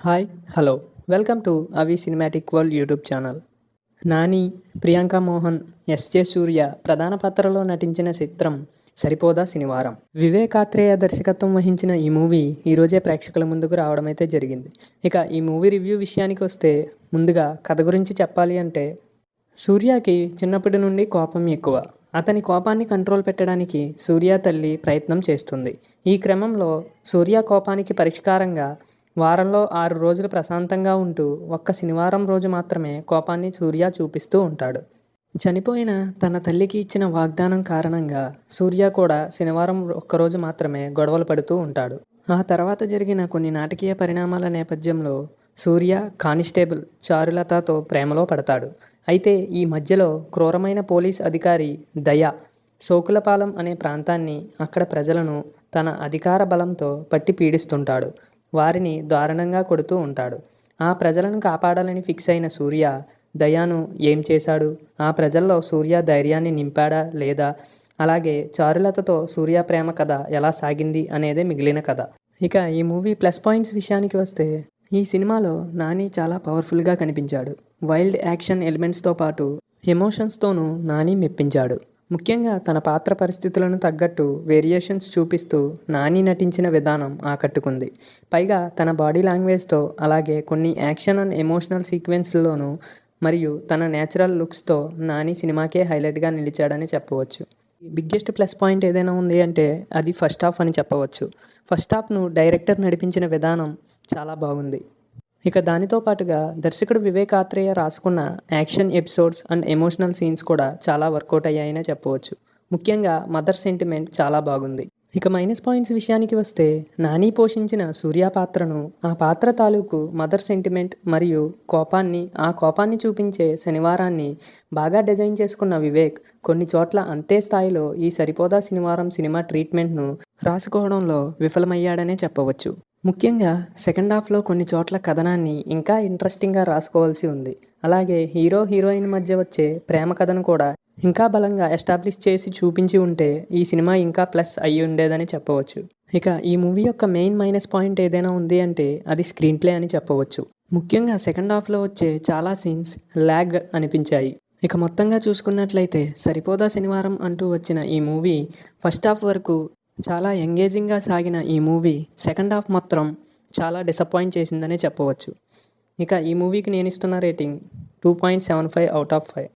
Hi hello welcome to అవి cinematic world YouTube channel. Nani, Priyanka Mohan, SJ Surya ప్రధాన పాత్రలో నటించిన చిత్రం సరిపోదా శనివారం. వివేక్ ఆత్రేయ దర్శకత్వం వహించిన ఈ మూవీ ఈరోజే ప్రేక్షకుల ముందుకు రావడం అయితే జరిగింది. ఇక ఈ మూవీ రివ్యూ విషయానికి వస్తే ముందుగా కథ గురించి చెప్పాలి అంటే సూర్యకి చిన్నప్పటి నుండి కోపం ఎక్కువ. అతని కోపాన్ని కంట్రోల్ పెట్టడానికి సూర్య తల్లి ప్రయత్నం చేస్తుంది. ఈ క్రమంలో సూర్య కోపానికి పరిష్కారంగా వారంలో 6 రోజులు ప్రశాంతంగా ఉంటూ ఒక్క శనివారం రోజు మాత్రమే కోపాన్ని సూర్య చూపిస్తూ ఉంటాడు. చనిపోయిన తన తల్లికి ఇచ్చిన వాగ్దానం కారణంగా సూర్య కూడా శనివారం ఒక్కరోజు మాత్రమే గొడవలు పడుతూ ఉంటాడు. ఆ తర్వాత జరిగిన కొన్ని నాటకీయ పరిణామాల నేపథ్యంలో సూర్య కానిస్టేబుల్ చారులతతో ప్రేమలో పడతాడు. అయితే ఈ మధ్యలో క్రూరమైన పోలీస్ అధికారి దయ సోకులపాలెం అనే ప్రాంతాన్ని, అక్కడ ప్రజలను తన అధికార బలంతో పట్టి పీడిస్తుంటాడు. వారిని దారుణంగా కొడుతూ ఉంటాడు. ఆ ప్రజలను కాపాడాలని ఫిక్స్ అయిన సూర్య దయాను ఏం చేశాడు? ఆ ప్రజల్లో సూర్య ధైర్యాన్ని నింపాడా లేదా? అలాగే చారులతతో సూర్య ప్రేమ కథ ఎలా సాగింది అనేదే మిగిలిన కథ. ఇక ఈ మూవీ ప్లస్ పాయింట్స్ విషయానికి వస్తే ఈ సినిమాలో నాని చాలా పవర్ఫుల్గా కనిపించాడు. వైల్డ్ యాక్షన్ ఎలిమెంట్స్తో పాటు ఎమోషన్స్తోనూ నాని మెప్పించాడు. ముఖ్యంగా తన పాత్ర పరిస్థితులను తగ్గట్టు వేరియేషన్స్ చూపిస్తూ నాని నటించిన విధానం ఆకట్టుకుంది. పైగా తన బాడీ లాంగ్వేజ్తో, అలాగే కొన్ని యాక్షన్ అండ్ ఎమోషనల్ సీక్వెన్స్లోనూ మరియు తన నేచురల్ లుక్స్తో నాని సినిమాకే హైలైట్గా నిలిచాడని చెప్పవచ్చు. బిగ్గెస్ట్ ప్లస్ పాయింట్ ఏదైనా ఉంది అంటే అది ఫస్ట్ హాఫ్ అని చెప్పవచ్చు. ఫస్ట్ హాఫ్ను డైరెక్టర్ నడిపించిన విధానం చాలా బాగుంది. ఇక దానితో పాటుగా దర్శకుడు వివేక్ ఆత్రేయ రాసుకున్న action episodes and emotional scenes కూడా చాలా వర్కౌట్ అయ్యాయనే చెప్పవచ్చు. ముఖ్యంగా మదర్ సెంటిమెంట్ చాలా బాగుంది. ఇక మైనస్ పాయింట్స్ విషయానికి వస్తే నాని పోషించిన సూర్య పాత్రను, ఆ పాత్ర తాలూకు మదర్ సెంటిమెంట్ మరియు ఆ కోపాన్ని చూపించే శనివారాన్ని బాగా డిజైన్ చేసుకున్న వివేక్ కొన్ని చోట్ల అంతే స్థాయిలో ఈ సరిపోదా శనివారం సినిమా ట్రీట్మెంట్ను రాసుకోవడంలో విఫలమయ్యాడనే చెప్పవచ్చు. ముఖ్యంగా సెకండ్ హాఫ్లో కొన్ని చోట్ల కథనాన్ని ఇంకా ఇంట్రెస్టింగ్గా రాసుకోవాల్సి ఉంది. అలాగే హీరో హీరోయిన్ మధ్య వచ్చే ప్రేమ కథను కూడా ఇంకా బలంగా ఎస్టాబ్లిష్ చేసి చూపించి ఉంటే ఈ సినిమా ఇంకా ప్లస్ అయ్యి ఉండేదని చెప్పవచ్చు. ఇక ఈ మూవీ యొక్క మెయిన్ మైనస్ పాయింట్ ఏదైనా ఉంది అంటే అది స్క్రీన్ ప్లే అని చెప్పవచ్చు. ముఖ్యంగా సెకండ్ హాఫ్లో వచ్చే చాలా సీన్స్ ల్యాగ్ అనిపించాయి. ఇక మొత్తంగా చూసుకున్నట్లయితే సరిపోదా శనివారం అంటూ వచ్చిన ఈ మూవీ ఫస్ట్ హాఫ్ వరకు చాలా ఎంగేజింగ్గా సాగిన ఈ మూవీ సెకండ్ హాఫ్ మాత్రం చాలా డిసప్పాయింట్ చేసిందనే చెప్పవచ్చు. ఇక ఈ మూవీకి నేను ఇస్తున్న రేటింగ్ 2.75 అవుట్ ఆఫ్ 5.